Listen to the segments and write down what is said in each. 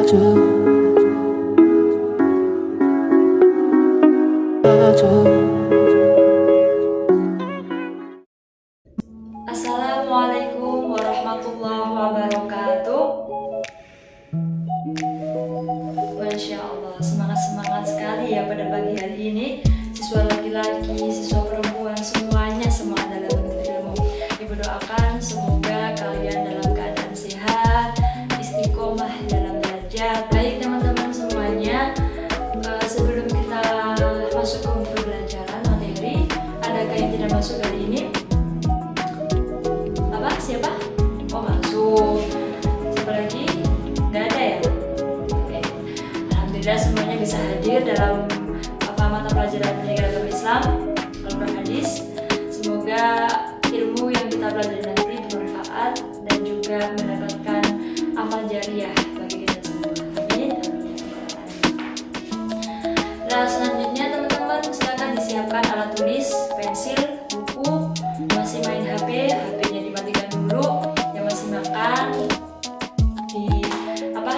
Assalamualaikum warahmatullahi wabarakatuh. Masya Allah, semangat sekali ya pada pagi hari ini. Siswa laki-laki, siswa perempuan, semuanya semangat dalam menuntut ilmu. Ibu doakan semoga kalian dalam keadaan sehat, istiqomah dalam belajar. Baik teman-teman semuanya, sebelum kita masuk ke pembelajaran materi, adakah yang tidak masuk hari ini? Siapa? Oh, masuk. Siapa lagi? Nggak ada ya? Oke. Alhamdulillah semuanya bisa hadir dalam mata pelajaran pendidikan agama Islam, Al-Quran Hadis. Semoga ilmu yang kita pelajari nanti bermanfaat dan juga mendapatkan amal jariah bagi kita semua. Amin. Nah, selanjutnya teman-teman silakan disiapkan alat tulis, pensil, buku. Masih main HP, HP-nya dimatikan dulu. Yang masih makan,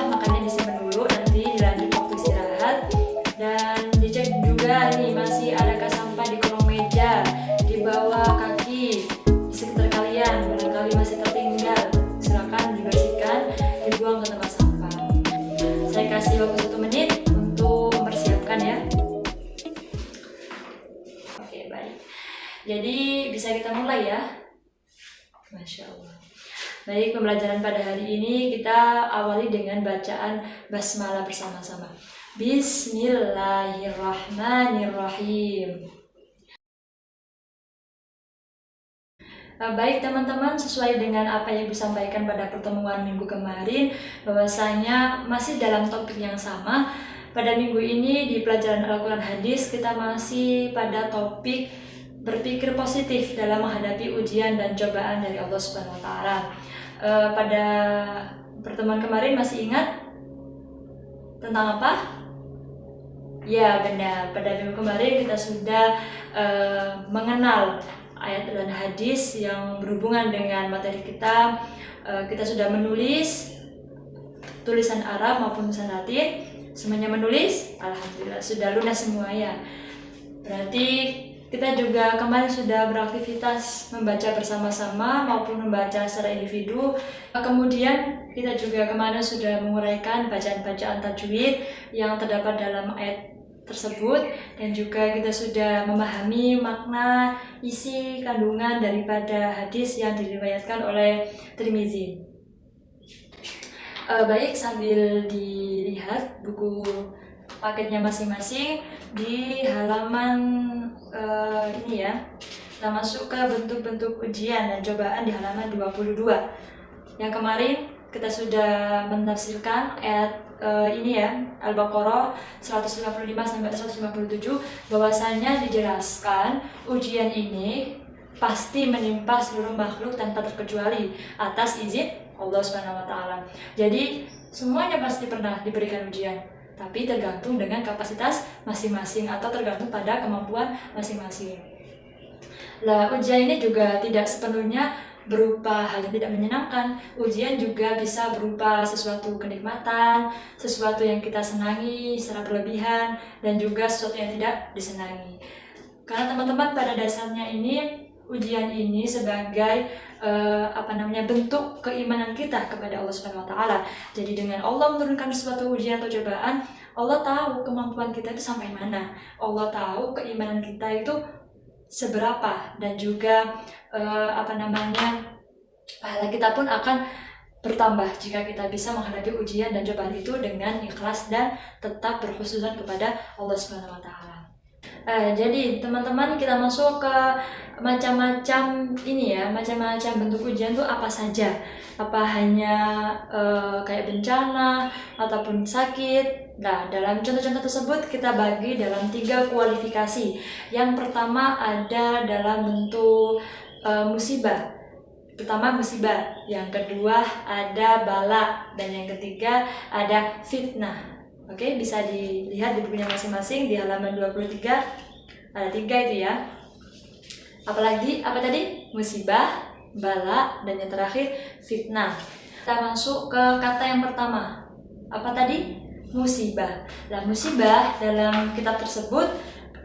makannya disimpan dulu, nanti dilanjut waktu istirahat. Dan dicek juga nih masih adakah sampah di kolong meja, di bawah kaki, di sekitar kalian. Barangkali masih tertinggal, silakan dibersihkan, dibuang ke tempat sampah. Saya kasih waktu 1 menit untuk mempersiapkan ya. Oke, baik. Jadi bisa kita mulai ya. Masya Allah. Baik, pembelajaran pada hari ini kita awali dengan bacaan basmalah bersama-sama. Bismillahirrahmanirrahim. Baik teman-teman, sesuai dengan apa yang disampaikan pada pertemuan minggu kemarin, bahwasanya masih dalam topik yang sama. Pada minggu ini di pelajaran Al-Quran Hadis kita masih pada topik berpikir positif dalam menghadapi ujian dan cobaan dari Allah Subhanahu wa Ta'ala. Pada pertemuan kemarin masih ingat tentang apa? Ya benar, pada minggu kemarin kita sudah mengenal ayat dan hadis yang berhubungan dengan materi kita. Kita sudah menulis tulisan Arab maupun tulisan Latin. Semuanya menulis, alhamdulillah sudah lunas semua ya. Berarti kita juga kemarin sudah beraktivitas membaca bersama-sama maupun membaca secara individu. Kemudian kita juga kemarin sudah menguraikan bacaan-bacaan tajwid yang terdapat dalam ayat tersebut, dan juga kita sudah memahami makna, isi, kandungan daripada hadis yang diriwayatkan oleh Tirmizi. Baik, sambil dilihat buku paketnya masing-masing di halaman ini ya. Kita masuk ke bentuk-bentuk ujian dan cobaan di halaman 22. Yang kemarin kita sudah menafsirkan ayat ini ya, Al-Baqarah 155 sampai 157, bahwasanya dijelaskan ujian ini pasti menimpa seluruh makhluk tanpa terkecuali atas izin Allah Subhanahu wa Ta'ala. Jadi semuanya pasti pernah diberikan ujian, tapi tergantung dengan kapasitas masing-masing atau tergantung pada kemampuan masing-masing. Lah, ujian ini juga tidak sepenuhnya berupa hal yang tidak menyenangkan. Ujian juga bisa berupa sesuatu kenikmatan, sesuatu yang kita senangi secara berlebihan, dan juga sesuatu yang tidak disenangi. Karena teman-teman pada dasarnya ini ujian ini sebagai bentuk keimanan kita kepada Allah Subhanahu wa Ta'ala. Jadi dengan Allah menurunkan suatu ujian atau cobaan, Allah tahu kemampuan kita itu sampai mana. Allah tahu keimanan kita itu seberapa, dan juga pahala kita pun akan bertambah jika kita bisa menghadapi ujian dan cobaan itu dengan ikhlas dan tetap berkhususan kepada Allah Subhanahu wa Ta'ala. Jadi teman-teman, kita masuk ke macam-macam bentuk ujian itu apa saja? Apa hanya kayak bencana ataupun sakit? Nah, dalam contoh-contoh tersebut kita bagi dalam 3 kualifikasi. Yang pertama ada dalam bentuk musibah. Pertama musibah, yang kedua ada bala, dan yang ketiga ada fitnah. Oke, bisa dilihat di bukunya masing-masing di halaman 23. Ada 3 itu ya. Apa tadi? Musibah, bala, dan yang terakhir fitnah. Kita masuk ke kata yang pertama. Apa tadi? Musibah. Nah, musibah dalam kitab tersebut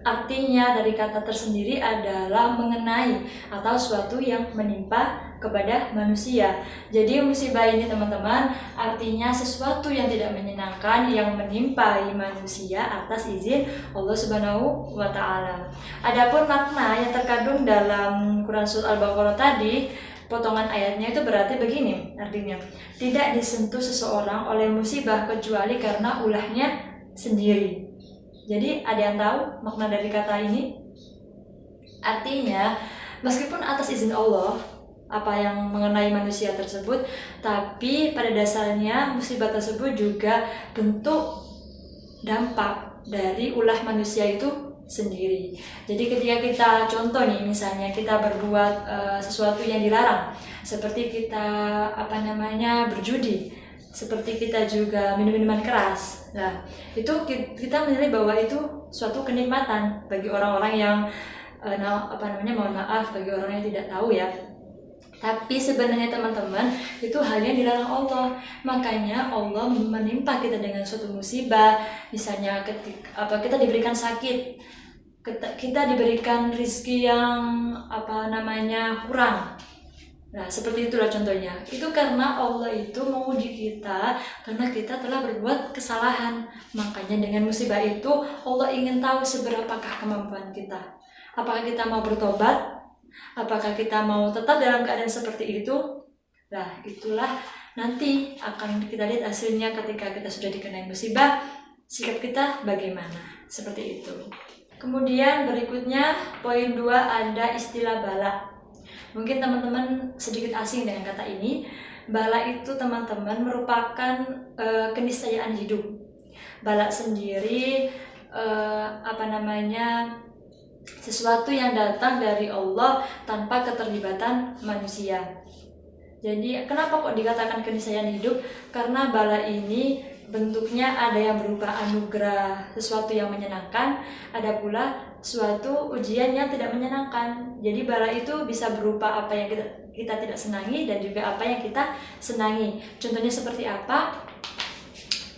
artinya dari kata tersendiri adalah mengenai atau suatu yang menimpa kepada manusia. Jadi musibah ini teman-teman artinya sesuatu yang tidak menyenangkan yang menimpa manusia atas izin Allah Subhanahu wa taala. Adapun makna yang terkandung dalam Quran Surat Al-Baqarah tadi, potongan ayatnya itu berarti begini, artinya tidak disentuh seseorang oleh musibah kecuali karena ulahnya sendiri. Jadi ada yang tahu makna dari kata ini? Artinya meskipun atas izin Allah apa yang mengenai manusia tersebut, tapi pada dasarnya musibah tersebut juga bentuk dampak dari ulah manusia itu sendiri. Jadi ketika kita contoh nih, misalnya kita berbuat sesuatu yang dilarang, seperti kita berjudi, seperti kita juga minum minuman keras. Nah, itu kita menilai bahwa itu suatu kenikmatan bagi orang-orang yang mohon maaf bagi orang yang tidak tahu ya. Tapi sebenarnya teman-teman, itu hal yang dilarang Allah. Makanya Allah menimpa kita dengan suatu musibah. Misalnya kita diberikan sakit, kita diberikan rezeki yang kurang. Nah, seperti itulah contohnya. Itu karena Allah itu menguji kita karena kita telah berbuat kesalahan. Makanya dengan musibah itu Allah ingin tahu seberapakah kemampuan kita. Apakah kita mau bertobat? Apakah kita mau tetap dalam keadaan seperti itu? Nah, itulah nanti akan kita lihat hasilnya ketika kita sudah dikenai musibah, sikap kita bagaimana. Seperti itu. Kemudian berikutnya poin 2 ada istilah bala. Mungkin teman-teman sedikit asing dengan kata ini. Bala itu teman-teman merupakan keniscayaan hidup. Bala sendiri sesuatu yang datang dari Allah tanpa keterlibatan manusia. Jadi kenapa kok dikatakan keniscayaan hidup? Karena bala ini bentuknya ada yang berupa anugerah, sesuatu yang menyenangkan, ada pula suatu ujian yang tidak menyenangkan. Jadi bala itu bisa berupa apa yang kita tidak senangi dan juga apa yang kita senangi. Contohnya seperti apa?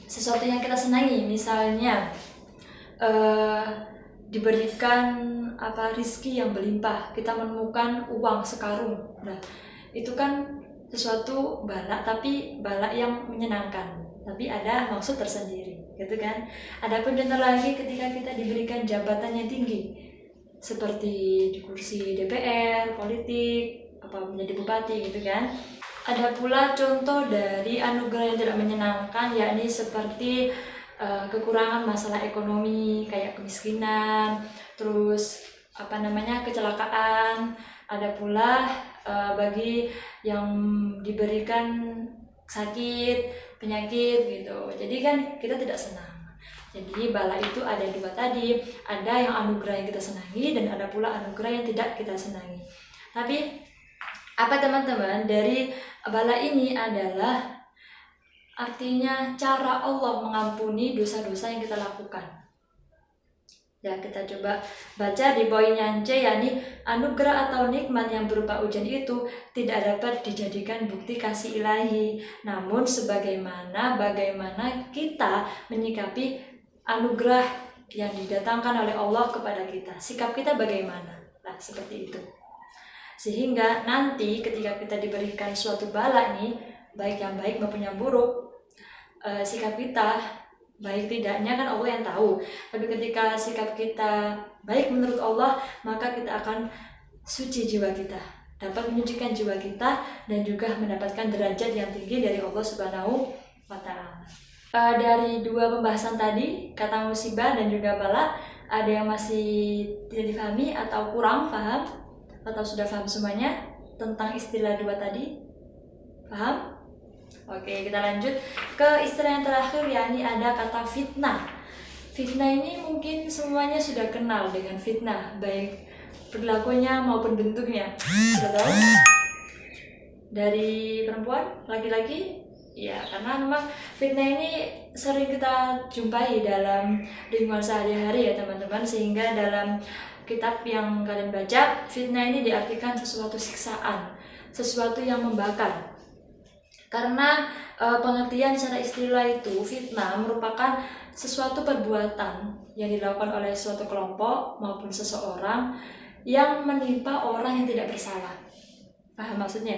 Sesuatu yang kita senangi, misalnya diberikan rizki yang berlimpah, kita menemukan uang sekarung. Nah, itu kan sesuatu bala, tapi bala yang menyenangkan, tapi ada maksud tersendiri, gitu kan. Adapun contoh lagi ketika kita diberikan jabatan yang tinggi, seperti di kursi DPR, politik, menjadi bupati, gitu kan. Ada pula contoh dari anugerah yang tidak menyenangkan, yakni seperti kekurangan masalah ekonomi, kayak kemiskinan, terus kecelakaan. Ada pula bagi yang diberikan sakit, penyakit gitu. Jadi kan kita tidak senang. Jadi bala itu ada 2 tadi, ada yang anugerah yang kita senangi dan ada pula anugerah yang tidak kita senangi. Tapi apa teman-teman, dari bala ini adalah artinya cara Allah mengampuni dosa-dosa yang kita lakukan. Ya, kita coba baca di poin yang C, yakni anugerah atau nikmat yang berupa ujian itu tidak dapat dijadikan bukti kasih ilahi. Namun bagaimana kita menyikapi anugerah yang didatangkan oleh Allah kepada kita. Sikap kita bagaimana? Nah, seperti itu. Sehingga nanti ketika kita diberikan suatu bala nih, baik yang baik maupun yang buruk, sikap kita baik tidaknya kan Allah yang tahu. Tapi ketika sikap kita baik menurut Allah, maka kita akan suci jiwa kita, dapat menyucikan jiwa kita dan juga mendapatkan derajat yang tinggi dari Allah Subhanahu wa taala. Dari 2 pembahasan tadi, kata musibah dan juga bala, ada yang masih tidak difahami atau kurang paham atau sudah paham semuanya tentang istilah 2 tadi? Paham? Oke, kita lanjut ke istilah yang terakhir, yakni ada kata fitnah. Fitnah ini mungkin semuanya sudah kenal dengan fitnah, baik perilakunya maupun bentuknya. Sudah tahu? Dari perempuan, laki-laki? Ya, karena memang fitnah ini sering kita jumpai dalam lingkungan sehari-hari ya teman-teman, sehingga dalam kitab yang kalian baca, fitnah ini diartikan sesuatu siksaan, sesuatu yang membakar. Karena Pengertian secara istilah itu, fitnah merupakan sesuatu perbuatan yang dilakukan oleh suatu kelompok maupun seseorang yang menimpa orang yang tidak bersalah. Paham maksudnya?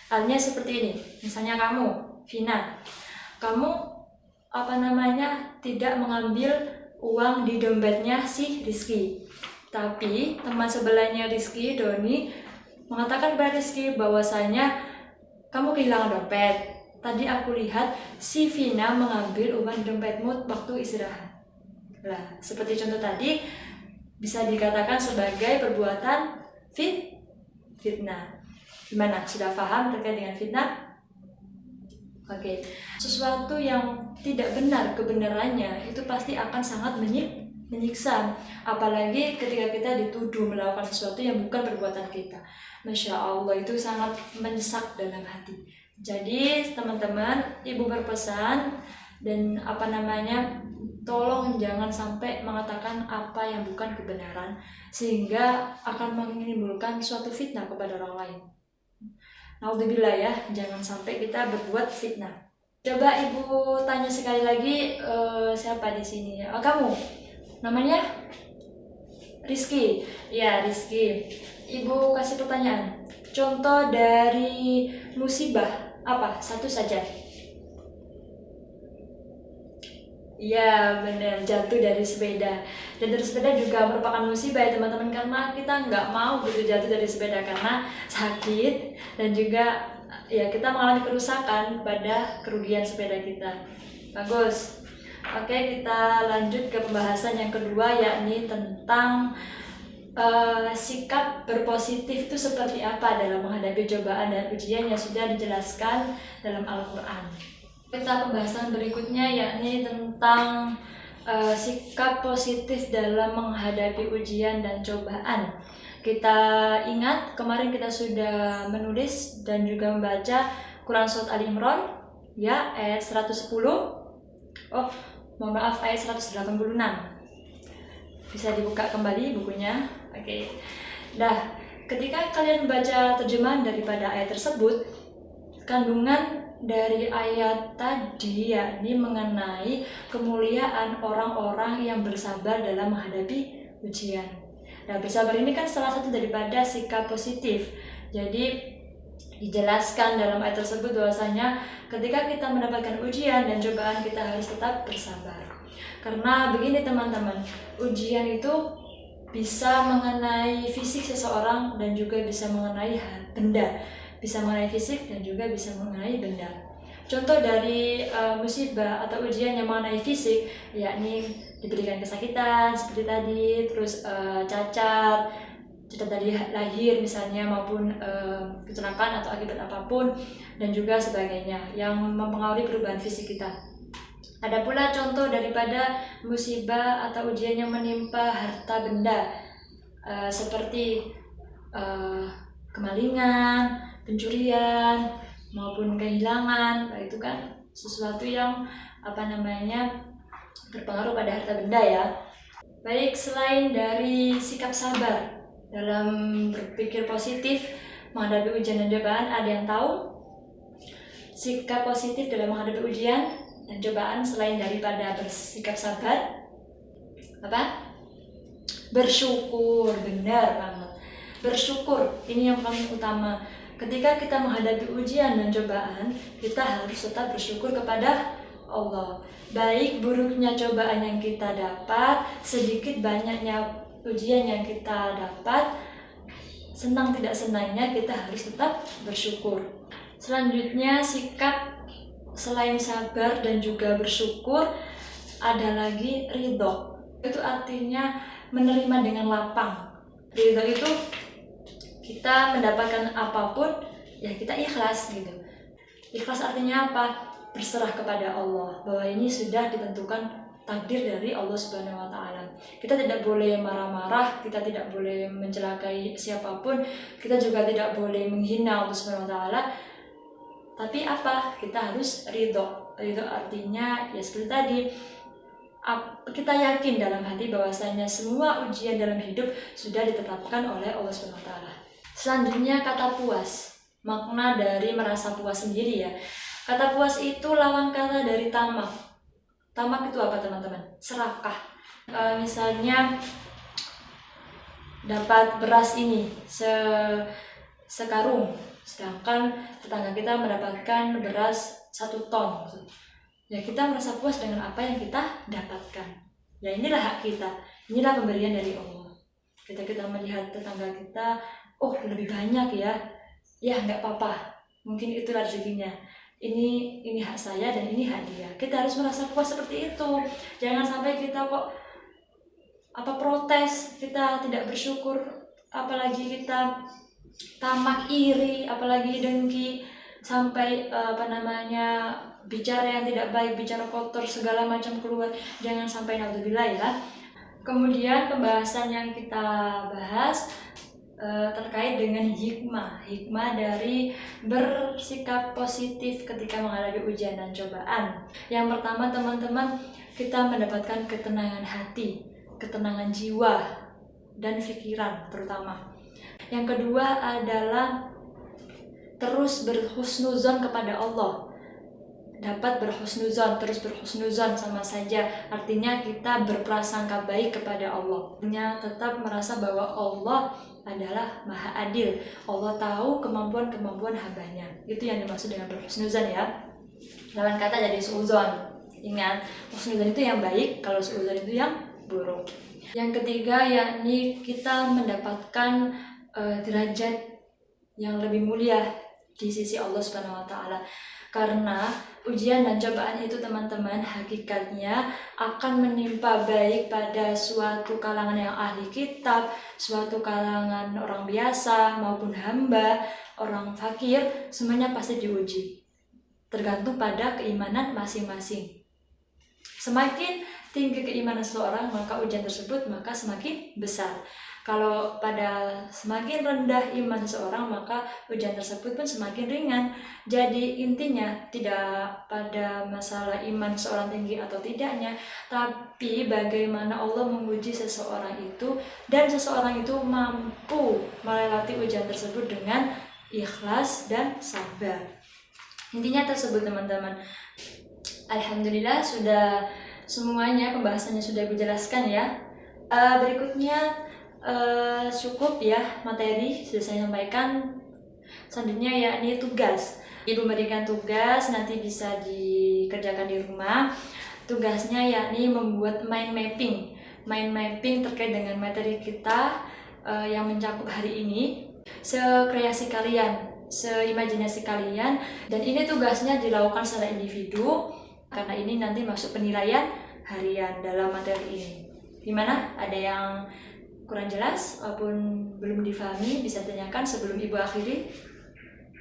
Halnya seperti ini, misalnya kamu, Vina, kamu tidak mengambil uang di dompetnya si Rizky, tapi teman sebelahnya Rizky, Doni, mengatakan kepada Rizky bahwasanya kamu kehilangan dompet. Tadi aku lihat si Vina mengambil uang di dompetmu waktu istirahat. Nah, seperti contoh tadi, bisa dikatakan sebagai perbuatan fitnah. Gimana? Sudah paham terkait dengan fitnah? Oke. Sesuatu yang tidak benar kebenarannya itu pasti akan sangat menyiksa. Apalagi ketika kita dituduh melakukan sesuatu yang bukan perbuatan kita. Masya Allah, itu sangat menyesak dalam hati. Jadi teman-teman, ibu berpesan dan tolong jangan sampai mengatakan apa yang bukan kebenaran, sehingga akan menimbulkan suatu fitnah kepada orang lain. Naudzubillah ya, jangan sampai kita berbuat fitnah. Coba ibu tanya sekali lagi, siapa di sini? Oh, kamu, namanya Rizky. Ya, Rizky. Ibu kasih pertanyaan. Contoh dari musibah apa? Satu saja. Iya benar, jatuh dari sepeda. Dan dari sepeda juga merupakan musibah ya teman-teman, karena kita nggak mau gitu jatuh dari sepeda karena sakit, dan juga ya kita mengalami kerusakan pada kerugian sepeda kita. Bagus. Oke, kita lanjut ke pembahasan yang kedua, yakni tentang sikap berpositif itu seperti apa dalam menghadapi cobaan dan ujian yang sudah dijelaskan dalam Al-Quran. Kita pembahasan berikutnya yakni tentang sikap positif dalam menghadapi ujian dan cobaan. Kita ingat kemarin kita sudah menulis dan juga membaca Quran Surat Ali Imran ya, ayat 110. Ayat 186. Bisa dibuka kembali bukunya. Oke. Nah, ketika kalian baca terjemahan daripada ayat tersebut, kandungan dari ayat tadi yakni mengenai kemuliaan orang-orang yang bersabar dalam menghadapi ujian. Nah, bersabar ini kan salah satu daripada sikap positif. Jadi dijelaskan dalam ayat tersebut bahwasanya ketika kita mendapatkan ujian dan cobaan, kita harus tetap bersabar. Karena begini teman-teman, ujian itu bisa mengenai fisik seseorang dan juga bisa mengenai benda. Bisa mengenai fisik dan juga bisa mengenai benda. Contoh dari musibah atau ujian yang mengenai fisik, yakni diberikan kesakitan seperti tadi, terus cacat dari lahir misalnya, maupun kecelakaan atau akibat apapun, dan juga sebagainya yang mempengaruhi perubahan fisik kita. Ada pula contoh daripada musibah atau ujian yang menimpa harta benda, seperti kemalingan, pencurian maupun kehilangan. Itu kan sesuatu yang berpengaruh pada harta benda ya. Baik, selain dari sikap sabar dalam berpikir positif menghadapi ujian dan cobaan, ada yang tahu sikap positif dalam menghadapi ujian dan cobaan selain daripada bersikap sabar? Apa? Bersyukur. Benar banget. Bersyukur ini yang paling utama. Ketika kita menghadapi ujian dan cobaan, kita harus tetap bersyukur kepada Allah. Baik buruknya cobaan yang kita dapat, sedikit banyaknya ujian yang kita dapat, senang tidak senangnya, kita harus tetap bersyukur. Selanjutnya, sikap selain sabar dan juga bersyukur, ada lagi ridho. Itu artinya menerima dengan lapang. Ridho itu kita mendapatkan apapun ya kita ikhlas gitu. Ikhlas artinya apa? Berserah kepada Allah, bahwa ini sudah ditentukan takdir dari Allah Subhanahu wa taala. Kita tidak boleh marah-marah, kita tidak boleh mencelakai siapapun, kita juga tidak boleh menghina Allah Subhanahu wa taala. Tapi apa? Kita harus ridho. Ridho artinya ya seperti tadi, kita yakin dalam hati bahwasanya semua ujian dalam hidup sudah ditetapkan oleh Allah Subhanahu wa taala. Selanjutnya kata puas. Makna dari merasa puas sendiri ya. Kata puas itu lawan kata dari tamak. Tamak itu apa teman-teman? Serakah. Misalnya dapat beras ini sekarung, sedangkan tetangga kita mendapatkan beras 1 ton. Ya kita merasa puas dengan apa yang kita dapatkan. Ya inilah hak kita, inilah pemberian dari Allah. Kita melihat tetangga kita, oh lebih banyak ya nggak apa-apa, mungkin itulah rezekinya. Ini hak saya dan ini hak dia. Kita harus merasa puas seperti itu. Jangan sampai kita kok protes, kita tidak bersyukur, apalagi kita tamak, iri, apalagi dengki, sampai bicara yang tidak baik, bicara kotor segala macam keluar. Jangan sampai, naudzubillah ya. Kemudian pembahasan yang kita bahas terkait dengan hikmah dari bersikap positif ketika menghadapi ujian dan cobaan. Yang pertama teman-teman, kita mendapatkan ketenangan hati, ketenangan jiwa dan pikiran terutama. Yang kedua adalah terus berhusnuzon kepada Allah. Dapat berhusnuzon, terus berhusnuzon sama saja, artinya kita berprasangka baik kepada Allah. Artinya tetap merasa bahwa Allah adalah maha adil. Allah tahu kemampuan hambanya. Itu yang dimaksud dengan berhusnuzon ya. Lawan kata dari suudzon. Ingat, husnuzon itu yang baik, kalau suudzon itu yang buruk. Yang ketiga yakni kita mendapatkan derajat yang lebih mulia di sisi Allah Subhanahu wa taala. Karena ujian dan cobaan itu teman-teman hakikatnya akan menimpa baik pada suatu kalangan yang ahli kitab, suatu kalangan orang biasa maupun hamba, orang fakir, semuanya pasti diuji. Tergantung pada keimanan masing-masing. Semakin tinggi keimanan seseorang, maka ujian tersebut maka semakin besar. Kalau pada semakin rendah iman seseorang, maka ujian tersebut pun semakin ringan. Jadi intinya tidak pada masalah iman seseorang tinggi atau tidaknya, tapi bagaimana Allah menguji seseorang itu, dan seseorang itu mampu melewati ujian tersebut dengan ikhlas dan sabar. Intinya tersebut teman-teman. Alhamdulillah sudah semuanya pembahasannya sudah dijelaskan ya. Berikutnya cukup ya materi sudah saya sampaikan. Selanjutnya yakni tugas. Ibu memberikan tugas, nanti bisa dikerjakan di rumah. Tugasnya yakni membuat mind mapping terkait dengan materi kita yang mencakup hari ini. Sekreasi kalian, seimajinasi kalian, dan ini tugasnya dilakukan secara individu karena ini nanti masuk penilaian harian dalam materi ini. Gimana? Ada yang kurang jelas maupun belum difahami bisa tanyakan sebelum ibu akhiri.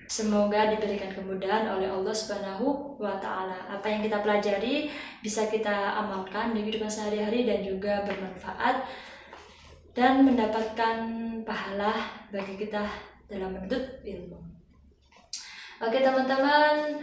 Semoga diberikan kemudahan oleh Allah Subhanahu wa taala. Apa yang kita pelajari bisa kita amalkan di kehidupan sehari-hari dan juga bermanfaat dan mendapatkan pahala bagi kita dalam menuntut ilmu. Oke teman-teman,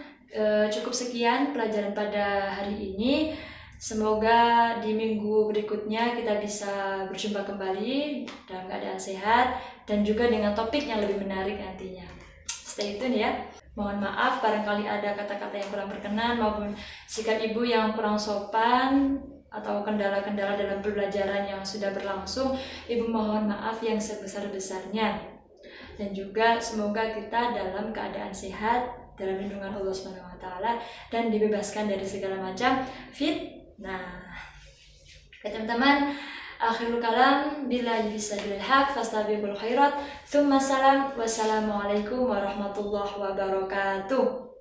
cukup sekian pelajaran pada hari ini. Semoga di minggu berikutnya kita bisa berjumpa kembali dalam keadaan sehat dan juga dengan topik yang lebih menarik nantinya. Stay tune ya. Mohon maaf barangkali ada kata-kata yang kurang berkenan maupun sikap ibu yang kurang sopan atau kendala-kendala dalam pembelajaran yang sudah berlangsung. Ibu mohon maaf yang sebesar-besarnya. Dan juga semoga kita dalam keadaan sehat dalam lindungan Allah Subhanahu wa taala dan dibebaskan dari segala macam fitnah. Oke teman-teman, akhirul kalam billahi fisabilil haq fastabiqul khairat. Tsumma salam. Wassalamualaikum warahmatullahi wabarakatuh.